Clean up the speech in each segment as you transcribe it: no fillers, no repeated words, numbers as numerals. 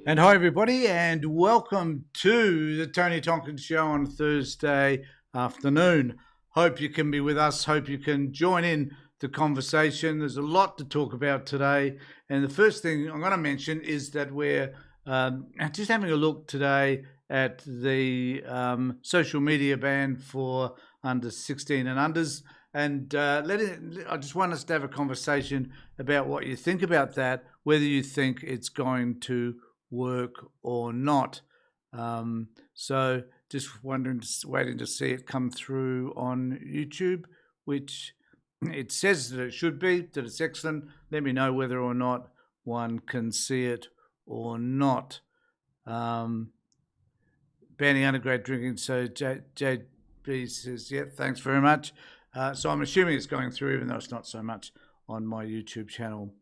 And hi, everybody, and welcome to the Tony Tompkins Show on Thursday afternoon. Hope you can be with us. Hope you can join in the conversation. There's a lot to talk about today. And the first thing I'm going to mention is that we're just having a look today at the social media ban for under 16 and unders. And I just want us to have a conversation about what you think about that, whether you think it's going to work or not. So just waiting to see it come through on YouTube, which it says that it should be, that it's excellent. Let me know whether or not one can see it or not. Banning undergrad drinking. So JB says, yeah, thanks very much. So I'm assuming it's going through, even though it's not so much on my YouTube channel.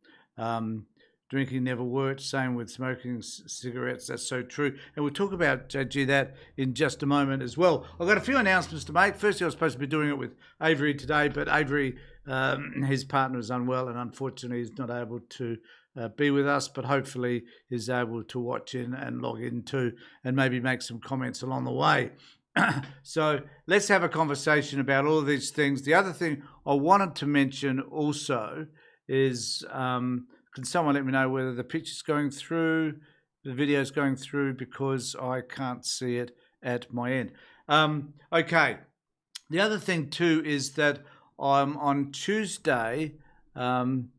Drinking never worked. Same with smoking cigarettes. That's so true. And we'll talk about that in just a moment as well. I've got a few announcements to make. Firstly, I was supposed to be doing it with Avery today, but Avery, his partner is unwell and unfortunately is not able to be with us, but hopefully is able to watch in and log in too and maybe make some comments along the way. So let's have a conversation about all of these things. The other thing I wanted to mention also is... can someone let me know whether the picture's going through, the video's going through, because I can't see it at my end. Okay. The other thing too is that I'm on Tuesday. Got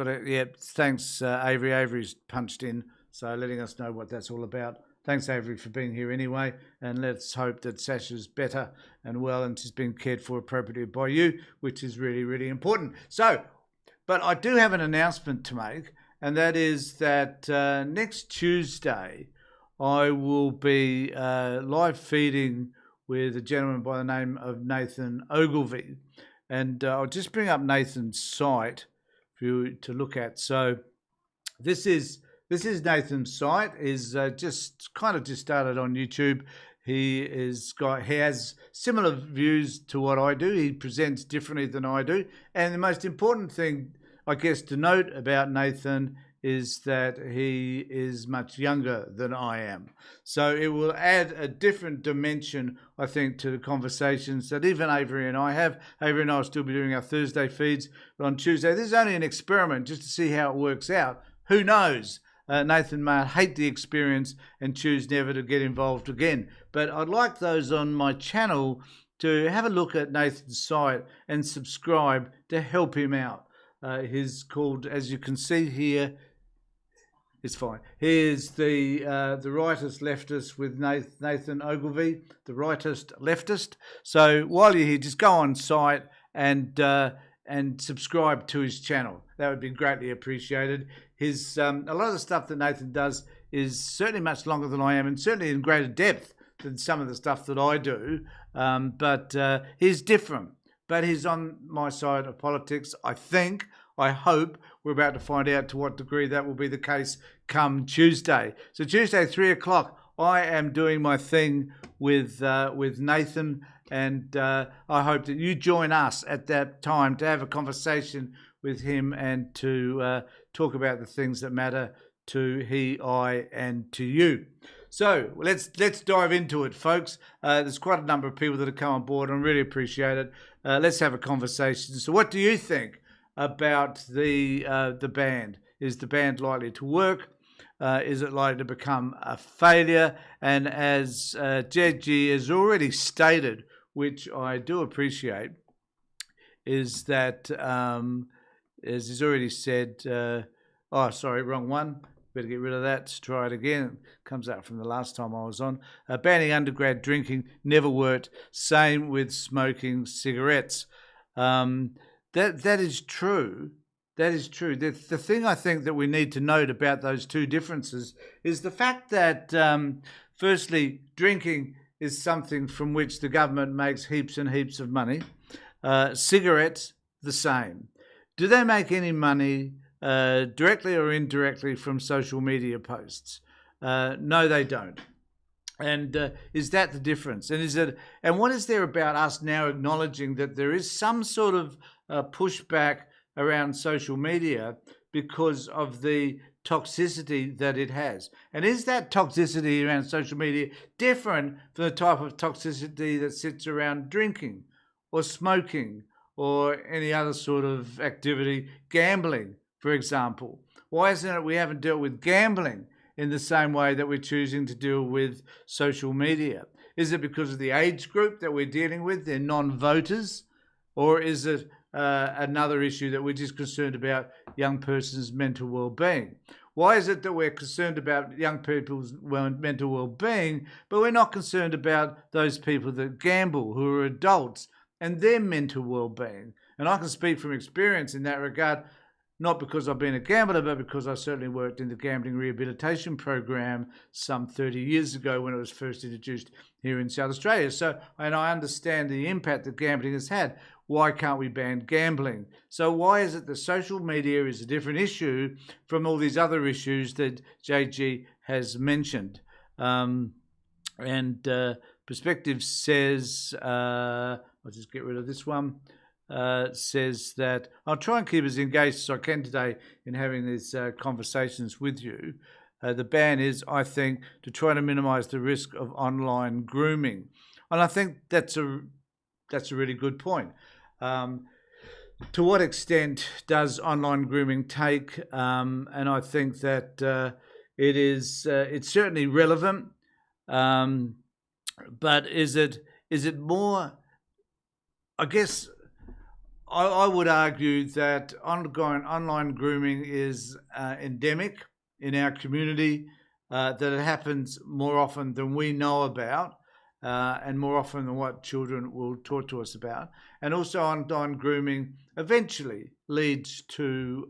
it. Yeah. Thanks, Avery. Avery's punched in, so letting us know what that's all about. Thanks, Avery, for being here anyway, and let's hope that Sasha's better and well and she's being cared for appropriately by you, which is really, really important. So, but I do have an announcement to make, and that is that next Tuesday I will be live feeding with a gentleman by the name of Nathan Ogilvie. And I'll just bring up Nathan's site for you to look at. So this is Nathan's site. Is just started on YouTube. He has similar views to what I do. He presents differently than I do. And the most important thing, I guess, to note about Nathan is that he is much younger than I am. So it will add a different dimension, I think, to the conversations that even Avery and I have. Avery and I will still be doing our Thursday feeds, but on Tuesday, this is only an experiment just to see how it works out. Who knows? Nathan may hate the experience and choose never to get involved again. But I'd like those on my channel to have a look at Nathan's site and subscribe to help him out. He's called, as you can see here, it's fine. Here's the rightist leftist with Nathan Ogilvie, the rightist leftist. So while you're here, just go on site and subscribe to his channel. That would be greatly appreciated. His a lot of the stuff that Nathan does is certainly much longer than I am, and certainly in greater depth than some of the stuff that I do. But he's different. But he's on my side of politics, I think. I hope. We're about to find out to what degree that will be the case come Tuesday. So Tuesday, 3 o'clock, I am doing my thing with Nathan, and I hope that you join us at that time to have a conversation with him and to talk about the things that matter to he, I, and to you. So let's dive into it, folks. There's quite a number of people that have come on board, and I really appreciate it. Let's have a conversation. So what do you think about the ban? Is the ban likely to work? Is it likely to become a failure? And as JG has already stated, which I do appreciate, is that, as he's already said, oh, sorry, wrong one. Better get rid of that. Let's try it again. It comes out from the last time I was on. Banning undergrad drinking never worked. Same with smoking cigarettes. That is true. That is true. The thing I think that we need to note about those two differences is the fact that, firstly, drinking is something from which the government makes heaps and heaps of money. Cigarettes, the same. Do they make any money directly or indirectly from social media posts? No, they don't. And is that the difference? And what is there about us now acknowledging that there is some sort of pushback around social media because of the toxicity that it has. And is that toxicity around social media different from the type of toxicity that sits around drinking or smoking or any other sort of activity, gambling, for example? Why isn't it we haven't dealt with gambling in the same way that we're choosing to deal with social media? Is it because of the age group that we're dealing with, they're non-voters? Or is it another issue that we're just concerned about young persons' mental well-being? Why is it that we're concerned about young people's mental well-being, but we're not concerned about those people that gamble, who are adults, and their mental well-being? And I can speak from experience in that regard, not because I've been a gambler, but because I certainly worked in the gambling rehabilitation program some 30 years ago when it was first introduced here in South Australia. So, and I understand the impact that gambling has had. Why can't we ban gambling? So why is it that social media is a different issue from all these other issues that JG has mentioned? Perspective says, I'll just get rid of this one, says that I'll try and keep as engaged as I can today in having these conversations with you. The ban is, I think, to try to minimise the risk of online grooming. And I think that's a really good point. To what extent does online grooming take? And I think that it's certainly relevant, but is it more? I guess I would argue that ongoing online grooming is endemic in our community, that it happens more often than we know about. And more often than what children will talk to us about. And also online grooming eventually leads to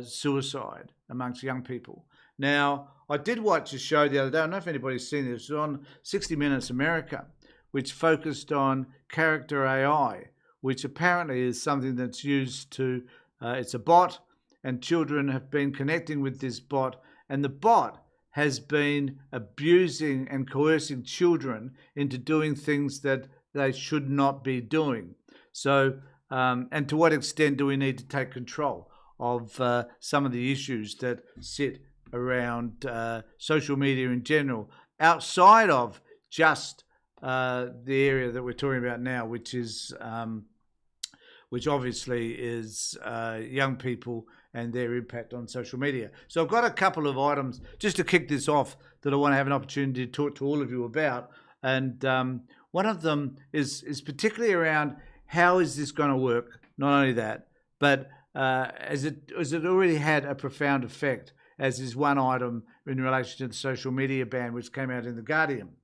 suicide amongst young people. Now, I did watch a show the other day, I don't know if anybody's seen this, it was on 60 Minutes America, which focused on character AI, which apparently is something that's used to, it's a bot, and children have been connecting with this bot, and the bot has been abusing and coercing children into doing things that they should not be doing. So, and to what extent do we need to take control of some of the issues that sit around social media in general, outside of just the area that we're talking about now, which obviously is young people and their impact on social media. So I've got a couple of items just to kick this off that I want to have an opportunity to talk to all of you about. And one of them is particularly around how is this going to work? Not only that, but has it already had a profound effect, as is one item in relation to the social media ban, which came out in The Guardian.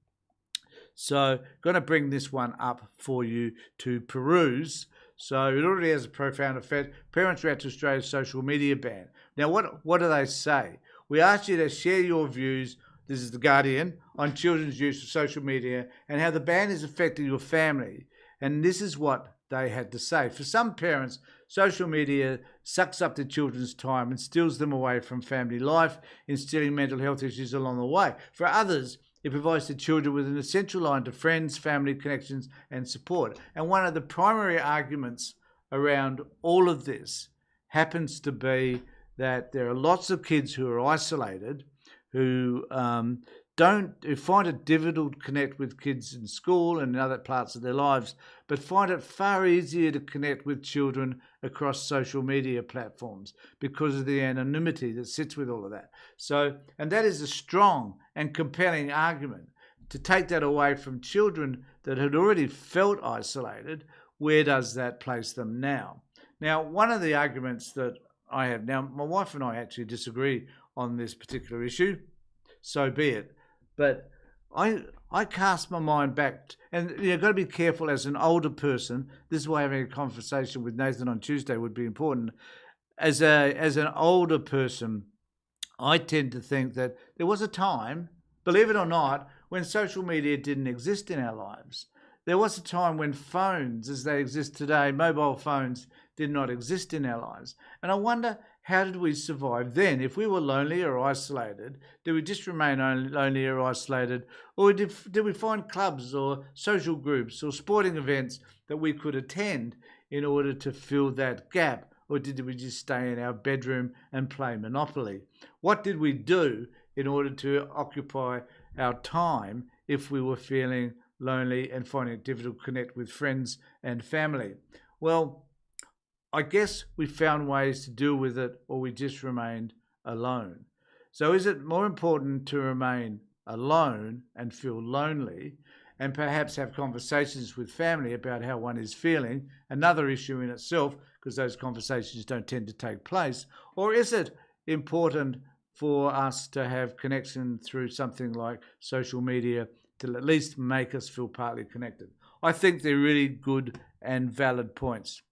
So going to bring this one up for you to peruse. So it already has a profound effect. Parents react to Australia's social media ban. Now, what do they say? We ask you to share your views, this is The Guardian, on children's use of social media and how the ban is affecting your family. And this is what they had to say. For some parents, social media sucks up their children's time and steals them away from family life, instilling mental health issues along the way. For others, it provides the children with an essential line to friends, family connections and support. And one of the primary arguments around all of this happens to be that there are lots of kids who are isolated, who find it difficult to connect with kids in school and in other parts of their lives, but find it far easier to connect with children across social media platforms because of the anonymity that sits with all of that. So, and that is a strong and compelling argument to take that away from children that had already felt isolated. Where does that place them now? Now, one of the arguments that I have now, my wife and I actually disagree on this particular issue, so be it. But I cast my mind back, and you've got to be careful as an older person. This is why having a conversation with Nathan on Tuesday would be important. As an older person, I tend to think that there was a time, believe it or not, when social media didn't exist in our lives. There was a time when phones, as they exist today, mobile phones, did not exist in our lives. And I wonder, how did we survive then? If we were lonely or isolated, did we just remain lonely or isolated? Or did we find clubs or social groups or sporting events that we could attend in order to fill that gap or did we just stay in our bedroom and play Monopoly? What did we do in order to occupy our time if we were feeling lonely and finding it difficult to connect with friends and family? Well, I guess we found ways to deal with it, or we just remained alone. So is it more important to remain alone and feel lonely and perhaps have conversations with family about how one is feeling, another issue in itself, because those conversations don't tend to take place? Or is it important for us to have connection through something like social media to at least make us feel partly connected? I think they're really good and valid points.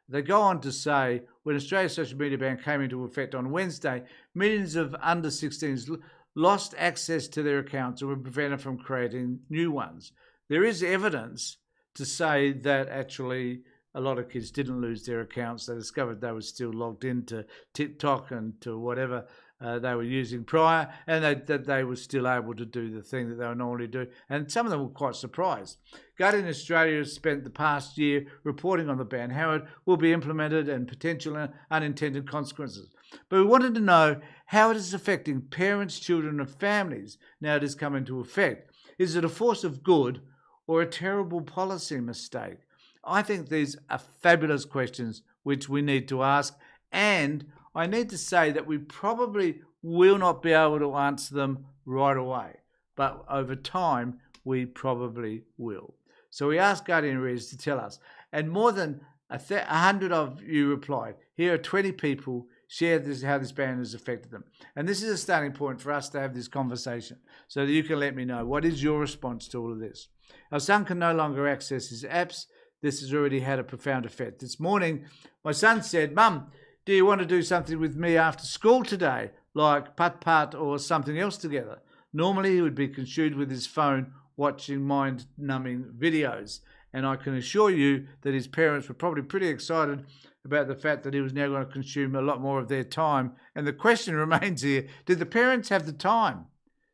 They go on to say, when Australia's social media ban came into effect on Wednesday, millions of under 16s lost access to their accounts and were prevented from creating new ones. There is evidence to say that actually a lot of kids didn't lose their accounts. They discovered they were still logged into TikTok and to whatever they were using prior, and that they were still able to do the thing that they would normally do. And some of them were quite surprised. Guardian Australia has spent the past year reporting on the ban, how it will be implemented and potential unintended consequences. But we wanted to know how it is affecting parents, children and families now it has come into effect. Is it a force of good or a terrible policy mistake? I think these are fabulous questions which we need to ask, and I need to say that we probably will not be able to answer them right away, but over time we probably will. So we asked Guardian readers to tell us, and more than 100 of you replied. Here are 20 people shared how this ban has affected them. And this is a starting point for us to have this conversation so that you can let me know what is your response to all of this. Our son can no longer access his apps. This has already had a profound effect. This morning, my son said, "Mum, do you want to do something with me after school today, like putt-putt or something else together?" Normally, he would be consumed with his phone watching mind-numbing videos. And I can assure you that his parents were probably pretty excited about the fact that he was now going to consume a lot more of their time. And the question remains here, did the parents have the time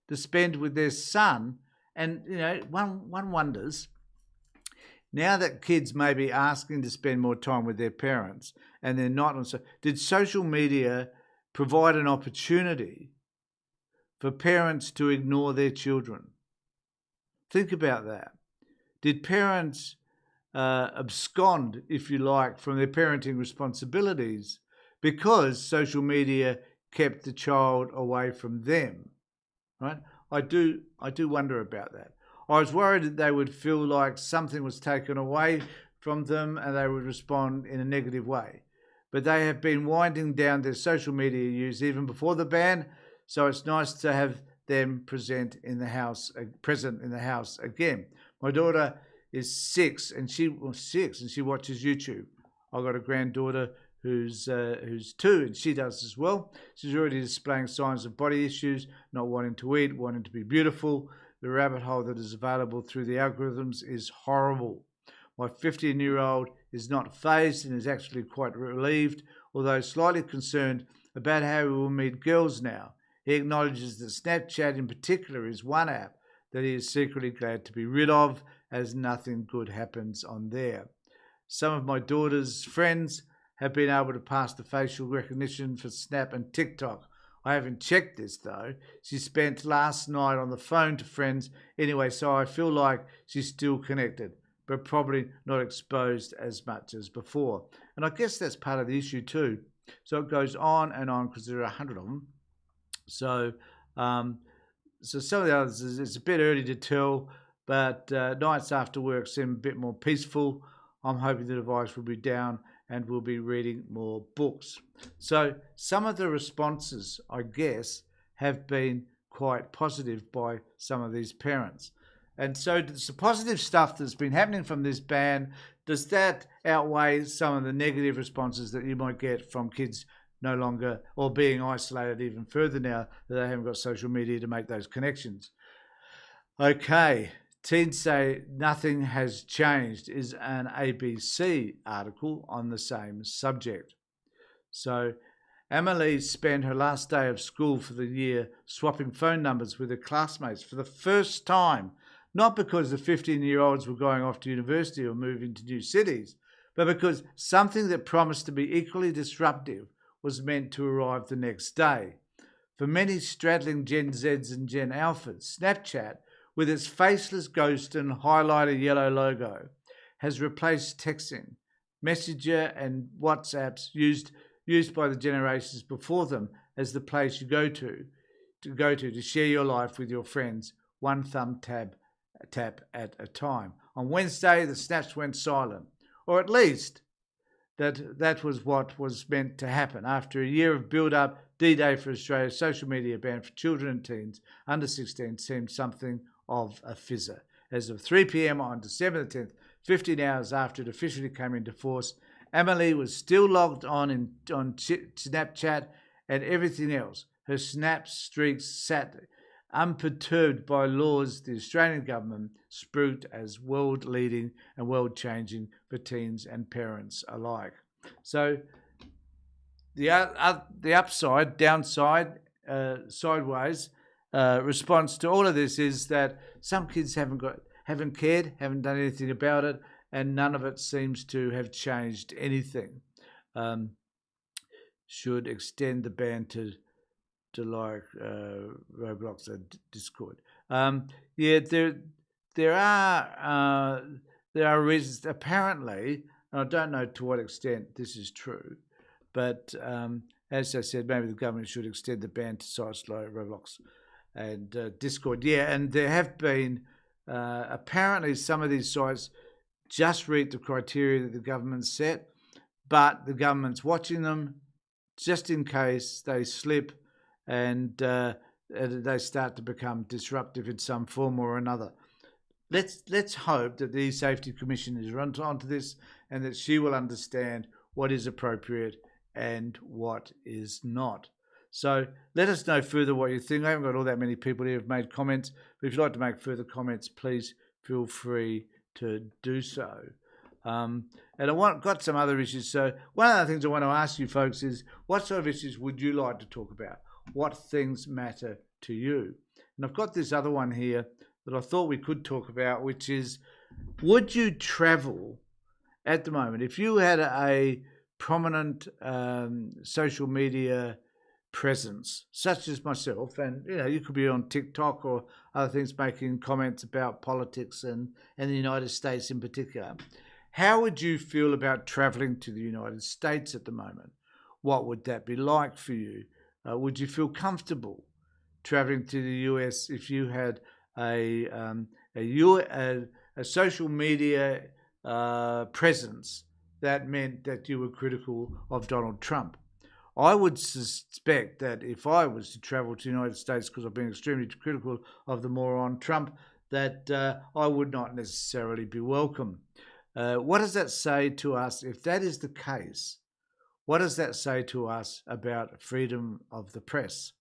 to spend with their son? And, one wonders, now that kids may be asking to spend more time with their parents and they're not, did social media provide an opportunity for parents to ignore their children? Think about that. Did parents abscond, if you like, from their parenting responsibilities because social media kept the child away from them? Right? I do wonder about that. I was worried that they would feel like something was taken away from them and they would respond in a negative way. But they have been winding down their social media use even before the ban, so it's nice to have them present in the house again. My daughter is 6 and she watches YouTube. I've got a granddaughter who's 2 and she does as well. She's already displaying signs of body issues, not wanting to eat, wanting to be beautiful. The rabbit hole that is available through the algorithms is horrible. My 15-year-old is not fazed and is actually quite relieved, although slightly concerned about how he will meet girls now. He acknowledges that Snapchat in particular is one app that he is secretly glad to be rid of, as nothing good happens on there. Some of my daughter's friends have been able to pass the facial recognition for Snap and TikTok. I haven't checked this though. She spent last night on the phone to friends anyway, so I feel like she's still connected, but probably not exposed as much as before. And I guess that's part of the issue too. So it goes on and on because there are 100 of them. So some of the others, it's a bit early to tell, but nights after work seem a bit more peaceful. I'm hoping the device will be down and we'll be reading more books. So some of the responses, I guess, have been quite positive by some of these parents. And so the positive stuff that's been happening from this ban, does that outweigh some of the negative responses that you might get from kids no longer, or being isolated even further now that they haven't got social media to make those connections? Okay, teens say nothing has changed is an ABC article on the same subject. So Amelie spent her last day of school for the year swapping phone numbers with her classmates for the first time, not because the 15-year-olds were going off to university or moving to new cities, but because something that promised to be equally disruptive was meant to arrive the next day. For many straddling Gen Zs and Gen Alphas, Snapchat, with its faceless ghost and highlighter yellow logo, has replaced texting, Messenger and WhatsApps used by the generations before them as the place you go to share your life with your friends, one thumb tap at a time. On Wednesday, the snaps went silent, or at least that was what was meant to happen. After a year of build-up, D-Day for Australia, social media ban for children and teens under 16 seemed something of a fizzer. As of 3 p.m. on December the 10th, 15 hours after it officially came into force, Emily was still logged on Snapchat and everything else. Her snap streaks sat unperturbed by laws the Australian government spruiked as world-leading and world-changing for teens and parents alike. So the downside, sideways response to all of this is that some kids haven't cared, haven't done anything about it, and none of it seems to have changed anything. Should extend the ban to like Roblox and Discord. There are reasons. Apparently, and I don't know to what extent this is true, but as I said, maybe the government should extend the ban to sites like Roblox and Discord. Yeah, and there have been apparently some of these sites just meet the criteria that the government set, but the government's watching them just in case they slip and they start to become disruptive in some form or another. Let's hope that the E-Safety Commission is onto this and that she will understand what is appropriate and what is not. So let us know further what you think. I haven't got all that many people here who have made comments, but if you'd like to make further comments, please feel free to do so. And got some other issues. So one of the things I want to ask you folks is, what sort of issues would you like to talk about? What things matter to you? And I've got this other one here that I thought we could talk about, which is, would you travel at the moment? If you had a prominent social media presence, such as myself, and you could be on TikTok or other things making comments about politics and the United States in particular, how would you feel about travelling to the United States at the moment? What would that be like for you? Would you feel comfortable travelling to the US if you had a social media presence that meant that you were critical of Donald Trump? I would suspect that if I was to travel to the United States because I've been extremely critical of the moron Trump, that I would not necessarily be welcome. What does that say to us if that is the case? What does that say to us about freedom of the press?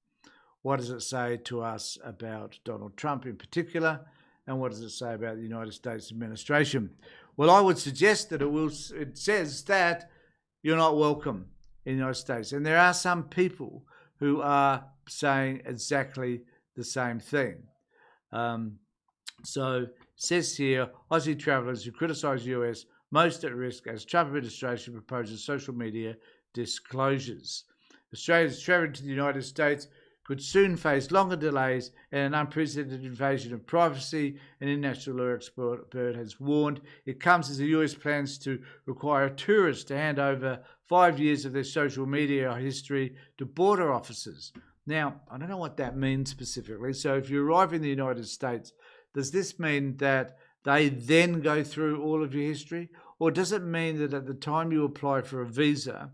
What does it say to us about Donald Trump in particular? And what does it say about the United States administration? Well, I would suggest that it says that you're not welcome in the United States. And there are some people who are saying exactly the same thing. So it says here, Aussie travellers who criticise the US most at risk as Trump administration proposes social media disclosures. Australians travelling to the United States could soon face longer delays and an unprecedented invasion of privacy, an international law expert has warned. It comes as the US plans to require tourists to hand over 5 years of their social media history to border officers. Now, I don't know what that means specifically. So if you arrive in the United States, does this mean that they then go through all of your history? Or does it mean that at the time you apply for a visa,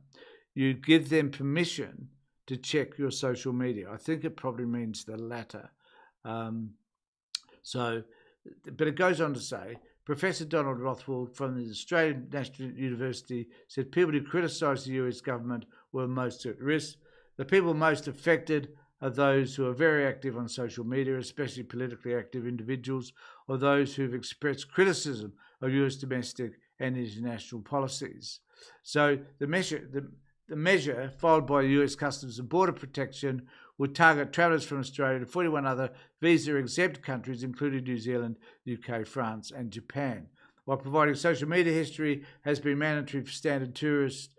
you give them permission to check your social media? I think it probably means the latter. But it goes on to say, Professor Donald Rothwell from the Australian National University said people who criticise the US government were most at risk. The people most affected are those who are very active on social media, especially politically active individuals, or those who've expressed criticism of US domestic and international policies. So the measure filed by US Customs and Border Protection would target travellers from Australia to 41 other visa-exempt countries, including New Zealand, UK, France and Japan. While providing social media history has been mandatory for standard tourist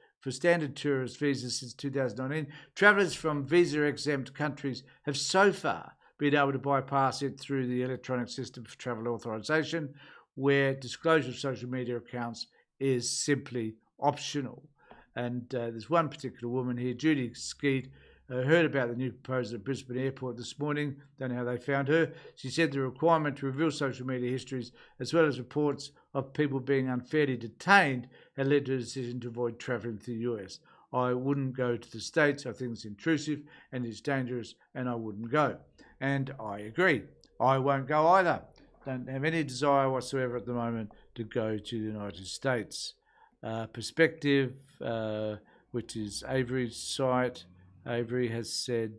visas since 2019, travellers from visa-exempt countries have so far been able to bypass it through the electronic system for travel authorisation, where disclosure of social media accounts is simply optional. And there's one particular woman here, Judy Skeet, heard about the new proposal at Brisbane Airport this morning. Don't know how they found her. She said the requirement to reveal social media histories, as well as reports of people being unfairly detained, had led to a decision to avoid travelling to the US. I wouldn't go to the States. I think it's intrusive and it's dangerous, and I wouldn't go. And I agree. I won't go either. Don't have any desire whatsoever at the moment to go to the United States. Perspective, which is Avery's site. Avery has said,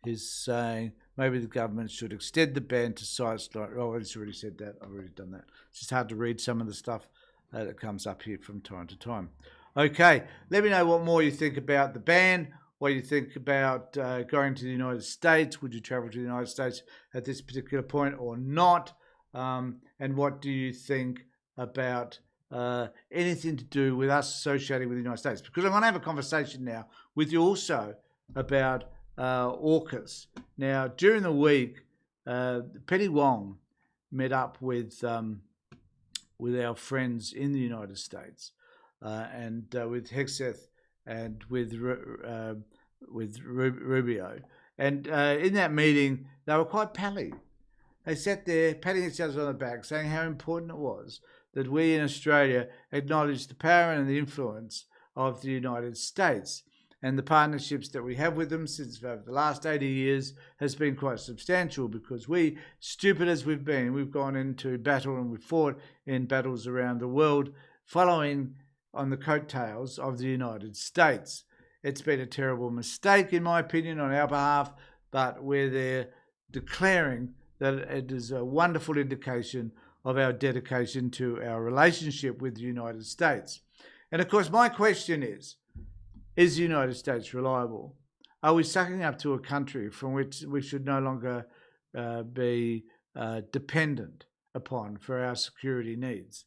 he's saying maybe the government should extend the ban to sites like, oh, he's already said that. I've already done that. It's just hard to read some of the stuff that comes up here from time to time. Okay, let me know what more you think about the ban, what you think about going to the United States. Would you travel to the United States at this particular point or not? And what do you think about anything to do with us associating with the United States? Because I'm going to have a conversation now with you also about Aukus. Now, during the week, Penny Wong met up with our friends in the United States and with Hegseth and with Rubio. And in that meeting, they were quite pally. They sat there patting each other on the back, saying how important it was that we in Australia acknowledge the power and the influence of the United States. And the partnerships that we have with them since over the last 80 years has been quite substantial, because we, stupid as we've been, we've gone into battle and we've fought in battles around the world following on the coattails of the United States. It's been a terrible mistake, in my opinion, on our behalf, but we're there declaring that it is a wonderful indication of our dedication to our relationship with the United States. And of course, my question is the United States reliable? Are we sucking up to a country from which we should no longer be dependent upon for our security needs?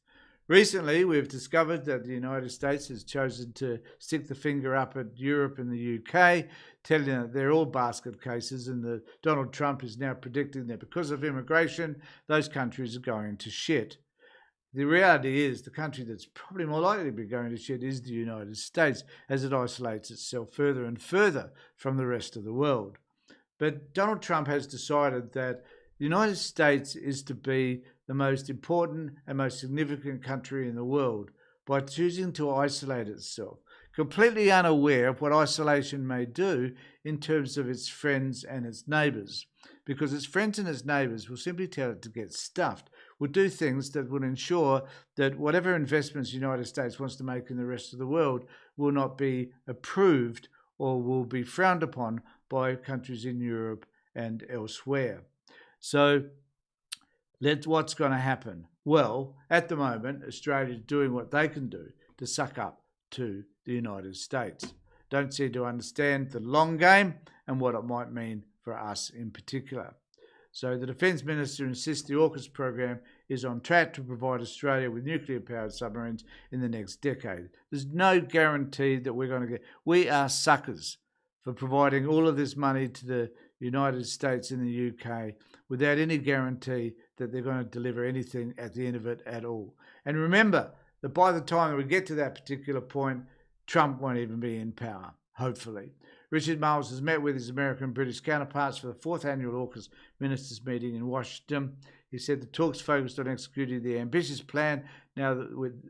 Recently, we've discovered that the United States has chosen to stick the finger up at Europe and the UK, telling them that they're all basket cases, and Donald Trump is now predicting that because of immigration, those countries are going to shit. The reality is the country that's probably more likely to be going to shit is the United States, as it isolates itself further and further from the rest of the world. But Donald Trump has decided that the United States is to be the most important and most significant country in the world by choosing to isolate itself, completely unaware of what isolation may do in terms of its friends and its neighbours, because its friends and its neighbours will simply tell it to get stuffed, will do things that will ensure that whatever investments the United States wants to make in the rest of the world will not be approved or will be frowned upon by countries in Europe and elsewhere. So what's going to happen? Well, at the moment, Australia is doing what they can do to suck up to the United States. Don't seem to understand the long game and what it might mean for us in particular. So the Defence Minister insists the Aukus program is on track to provide Australia with nuclear-powered submarines in the next decade. There's no guarantee that we're going to get... We are suckers for providing all of this money to the United States and the UK without any guarantee that they're going to deliver anything at the end of it at all. And remember that by the time that we get to that particular point, Trump won't even be in power, hopefully. Richard Marles has met with his American and British counterparts for the 4th annual Aukus Ministers meeting in Washington. He said the talks focused on executing the ambitious plan now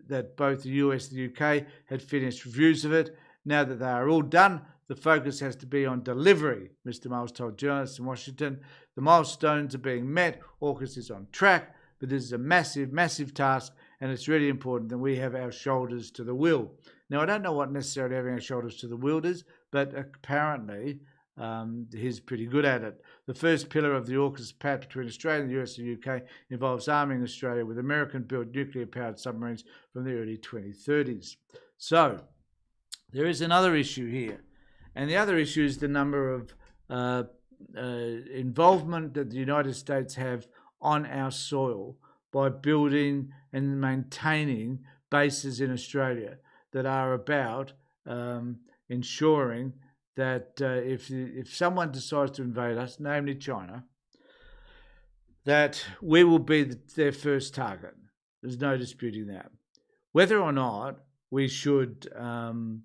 that both the US and the UK had finished reviews of it. Now that they are all done, the focus has to be on delivery, Mr. Marles told journalists in Washington. The milestones are being met. Aukus is on track, but this is a massive, massive task, and it's really important that we have our shoulders to the wheel. Now, I don't know what necessarily having our shoulders to the wheel is, but apparently he's pretty good at it. The first pillar of the Aukus pact between Australia, the US and the UK involves arming Australia with American-built nuclear-powered submarines from the early 2030s. So there is another issue here, and the other issue is the number of involvement that the United States have on our soil by building and maintaining bases in Australia that are about ensuring that if someone decides to invade us, namely China, that we will be their first target. There's no disputing that. Whether or not we should, I've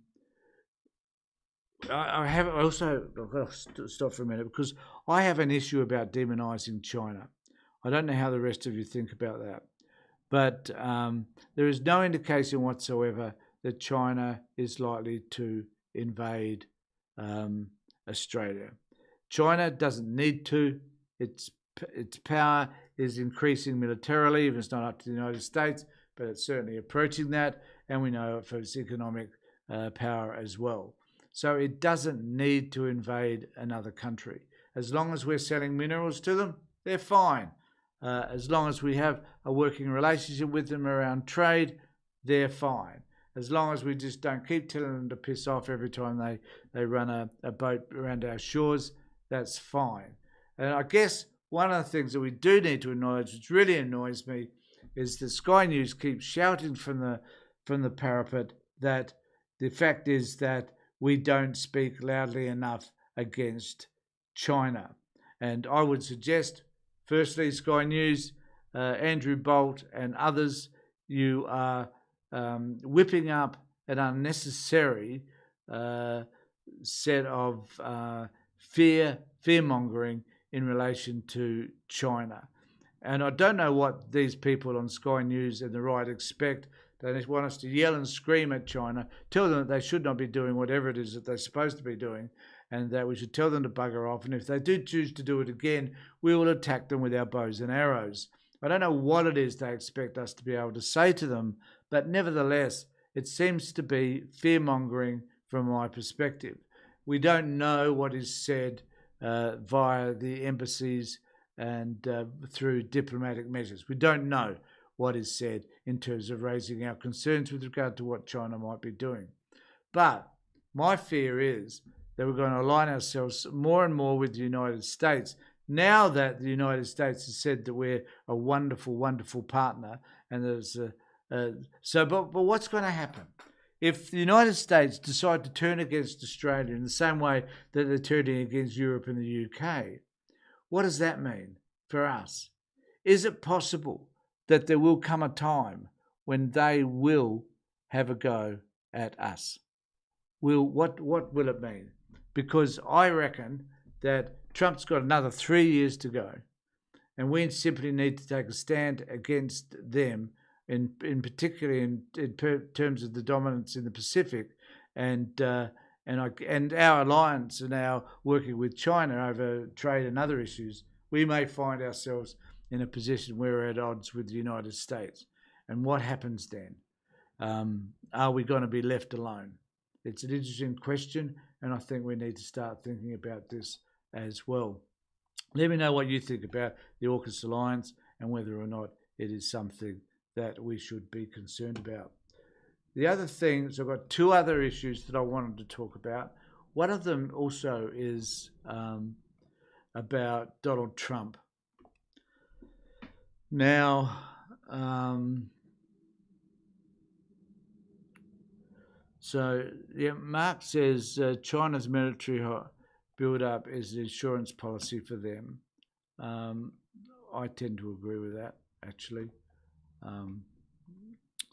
got to stop for a minute because I have an issue about demonising China. I don't know how the rest of you think about that, but there is no indication whatsoever that China is likely to invade Australia. China doesn't need to. Its power is increasing militarily, if it's not up to the United States, but it's certainly approaching that, and we know it for its economic power as well. So it doesn't need to invade another country. As long as we're selling minerals to them, they're fine. As long as we have a working relationship with them around trade, they're fine. As long as we just don't keep telling them to piss off every time they run a boat around our shores, that's fine. And I guess one of the things that we do need to acknowledge, which really annoys me, is that Sky News keeps shouting from the parapet that the fact is that we don't speak loudly enough against China. And I would suggest, firstly, Sky News, Andrew Bolt and others, you are whipping up an unnecessary set of fear-mongering in relation to China. And I don't know what these people on Sky News and the right expect. They want us to yell and scream at China, tell them that they should not be doing whatever it is that they're supposed to be doing, and that we should tell them to bugger off. And if they do choose to do it again, we will attack them with our bows and arrows. I don't know what it is they expect us to be able to say to them, but nevertheless, it seems to be fear-mongering from my perspective. We don't know what is said via the embassies and through diplomatic measures. We don't know what is said in terms of raising our concerns with regard to what China might be doing. But my fear is that we're going to align ourselves more and more with the United States now that the United States has said that we're a wonderful, wonderful partner. And there's but what's going to happen? If the United States decide to turn against Australia in the same way that they're turning against Europe and the UK, what does that mean for us? Is it possible that there will come a time when they will have a go at us? What will it mean? Because I reckon that Trump's got another 3 years to go, and we simply need to take a stand against them, in particularly in terms of the dominance in the Pacific, and our alliance and our working with China over trade and other issues. We may find ourselves in a position where we're at odds with the United States. And what happens then? Are we going to be left alone? It's an interesting question, and I think we need to start thinking about this as well. Let me know what you think about the Aukus Alliance and whether or not it is something that we should be concerned about. The other things, I've got two other issues that I wanted to talk about. One of them also is about Donald Trump. Now, Mark says China's military build-up is an insurance policy for them. I tend to agree with that, actually.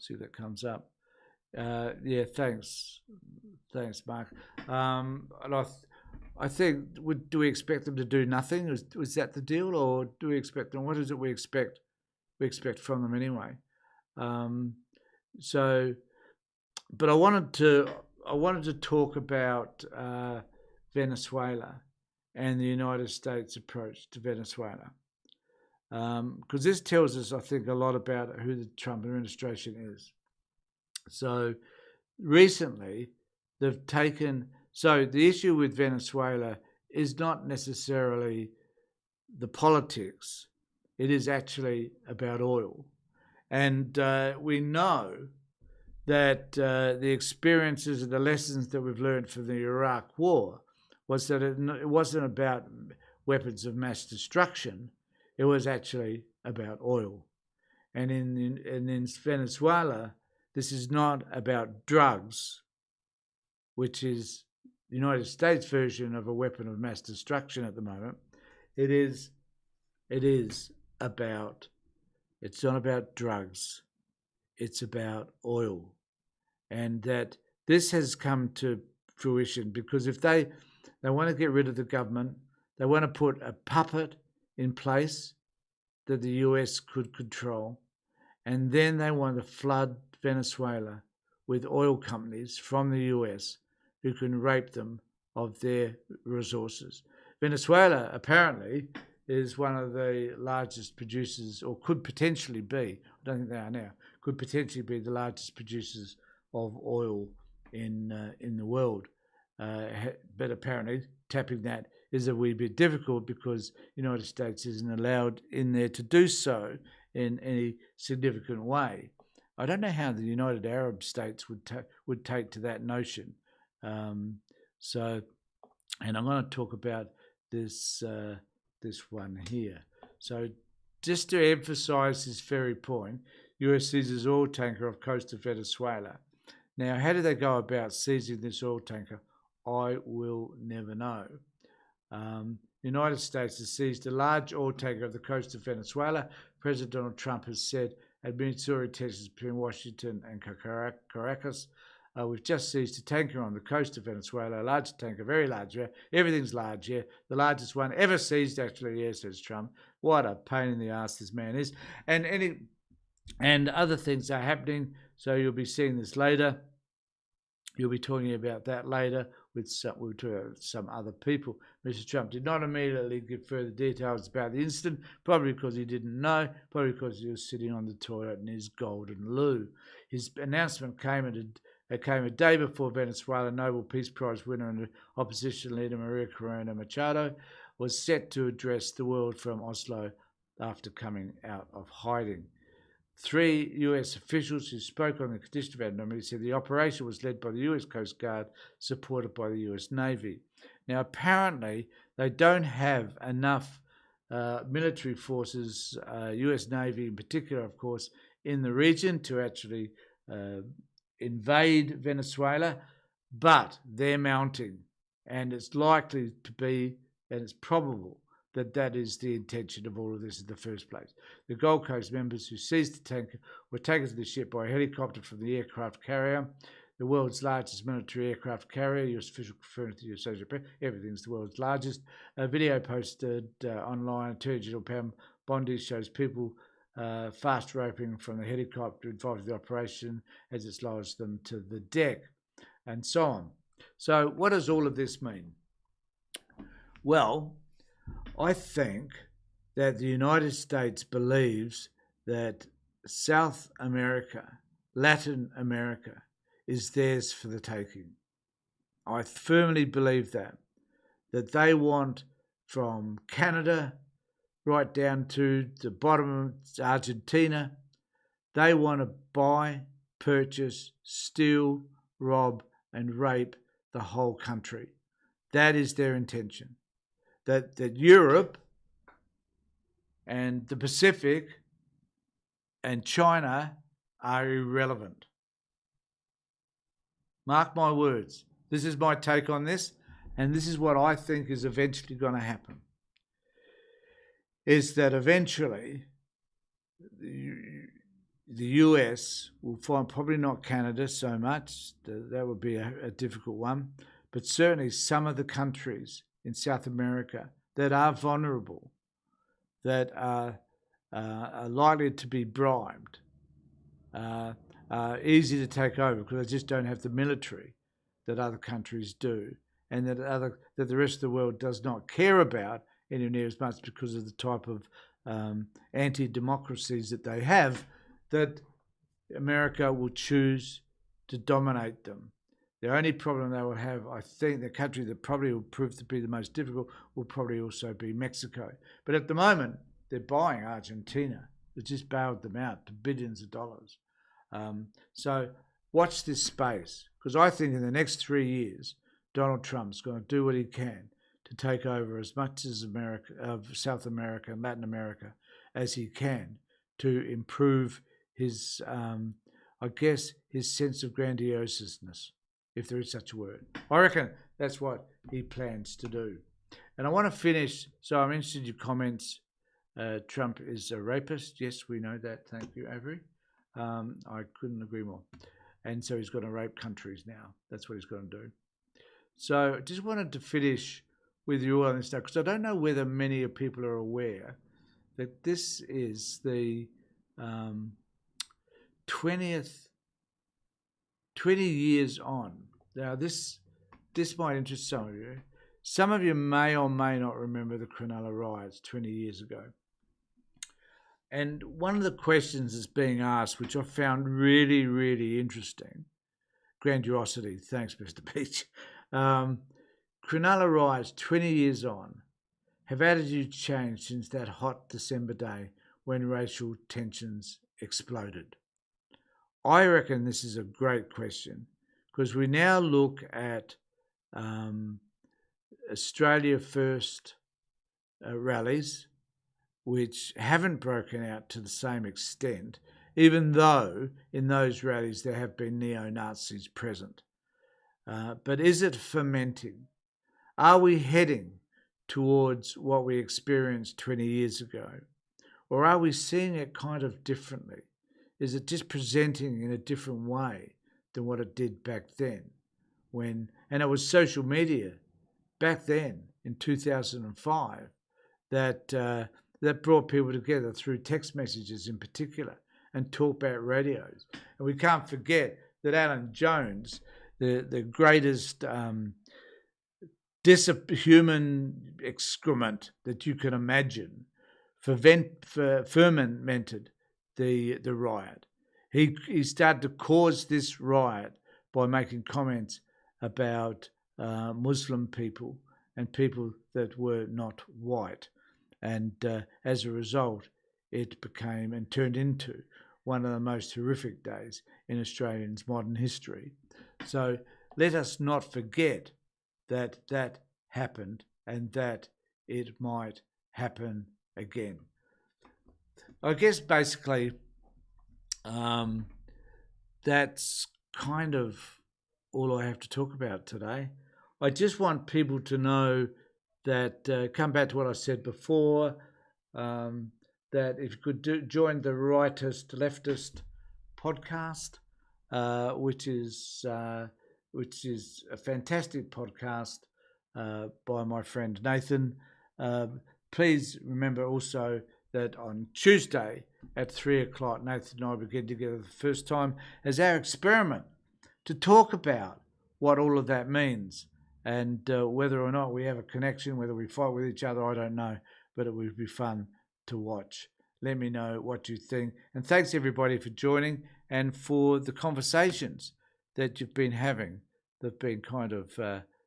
See if that comes up. Thanks, Mark. And I think, do we expect them to do nothing? Was that the deal, or do we expect them? What is it we expect? We expect from them anyway. But I wanted to talk about Venezuela and the United States' approach to Venezuela, because this tells us, I think, a lot about who the Trump administration is. So recently, they've taken. So the issue with Venezuela is not necessarily the politics. It is actually about oil. And we know that the experiences and the lessons that we've learned from the Iraq War was that it wasn't about weapons of mass destruction. It was actually about oil. And in Venezuela, this is not about drugs, which is the United States version of a weapon of mass destruction at the moment. It's not about drugs, it's about oil. And that this has come to fruition because if they want to get rid of the government, they want to put a puppet in place that the US could control, and then they want to flood Venezuela with oil companies from the US who can rape them of their resources. Venezuela apparently is one of the largest producers, or could potentially be, I don't think they are now, could potentially be the largest producers of oil in the world. But apparently tapping that is a wee bit difficult because the United States isn't allowed in there to do so in any significant way. I don't know how the United Arab States would take to that notion. And I'm going to talk about this one here. So just to emphasise this very point, US seizes oil tanker off coast of Venezuela. Now, how do they go about seizing this oil tanker? I will never know. The United States has seized a large oil tanker off the coast of Venezuela. President Donald Trump has said at military tensions between Washington and Caracas. We've just seized a tanker on the coast of Venezuela, a large tanker, very large. Everything's large here. The largest one ever seized, actually, yeah, says Trump. What a pain in the ass this man is. And other things are happening, so you'll be seeing this later. You'll be talking about that later with some other people. Mr. Trump did not immediately give further details about the incident, probably because he didn't know, probably because he was sitting on the toilet in his golden loo. His announcement came a day before Venezuela Nobel Peace Prize winner and opposition leader Maria Corina Machado was set to address the world from Oslo after coming out of hiding. 3 US officials who spoke on the condition of anonymity said the operation was led by the US Coast Guard, supported by the US Navy. Now, apparently, they don't have enough military forces, US Navy in particular, of course, in the region to actually invade Venezuela, but they're mounting, and it's likely to be, and it's probable that is the intention of all of this in the first place. The Gold Coast members who seized the tanker were taken to the ship by a helicopter from the aircraft carrier, the world's largest military aircraft carrier. US official confirmed to the Associated Press, everything's the world's largest. A video posted online, Attorney General Pam Bondi shows people fast roping from the helicopter involved in the operation as it lowers them to the deck, and so on. So what does all of this mean? Well, I think that the United States believes that South America, Latin America, is theirs for the taking. I firmly believe that they want from Canada right down to the bottom of Argentina, they want to buy, purchase, steal, rob, and rape the whole country. That is their intention. That Europe and the Pacific and China are irrelevant. Mark my words. This is my take on this, and this is what I think is eventually going to happen. Is that eventually the US will find, probably not Canada so much, that would be a difficult one, but certainly some of the countries in South America that are vulnerable, that are likely to be bribed, are easy to take over because they just don't have the military that other countries do, and that the rest of the world does not care about anywhere near as much because of the type of anti-democracies that they have, that America will choose to dominate them. The only problem they will have, I think, the country that probably will prove to be the most difficult will probably also be Mexico. But at the moment, they're buying Argentina. They just bailed them out to billions of dollars. So watch this space, because I think in the next 3 years, Donald Trump's going to do what he can to take over as much of South America and Latin America as he can to improve his, I guess, his sense of grandioseness, if there is such a word. I reckon that's what he plans to do. And I want to finish, so I'm interested in your comments. Trump is a rapist. Yes, we know that. Thank you, Avery. I couldn't agree more. And so he's going to rape countries now. That's what he's going to do. So I just wanted to finish with you on this stuff, because I don't know whether many people are aware that this is the 20 years on. Now, this might interest some of you. Some of you may or may not remember the Cronulla riots 20 years ago. And one of the questions that's being asked, which I found really, really interesting, grandiosity, thanks, Mr. Beach. Cronulla riots 20 years on. Have attitudes changed since that hot December day when racial tensions exploded? I reckon this is a great question, because we now look at Australia First rallies, which haven't broken out to the same extent, even though in those rallies there have been neo-Nazis present. But is it fermenting? Are we heading towards what we experienced 20 years ago? Or are we seeing it kind of differently? Is it just presenting in a different way than what it did back then? And it was social media back then in 2005 that brought people together through text messages in particular, and talk about radios. And we can't forget that Alan Jones, the greatest human excrement that you can imagine, fermented the riot. He started to cause this riot by making comments about Muslim people and people that were not white. And as a result, it became and turned into one of the most horrific days in Australians' modern history. So let us not forget that that happened and that it might happen again. I guess basically that's kind of all I have to talk about today. I just want people to know that, come back to what I said before, that if you could join the rightist leftist podcast, which is a fantastic podcast by my friend Nathan. Please remember also that on Tuesday at 3:00, Nathan and I will get together the first time as our experiment to talk about what all of that means, and whether or not we have a connection, whether we fight with each other, I don't know, but it would be fun to watch. Let me know what you think. And thanks everybody for joining and for the conversations that you've been having. They've been kind of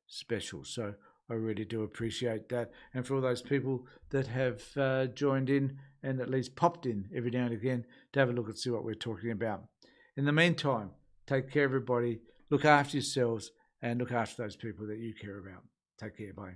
special. So I really do appreciate that. And for all those people that have joined in and at least popped in every now and again to have a look and see what we're talking about. In the meantime, take care, everybody. Look after yourselves and look after those people that you care about. Take care. Bye.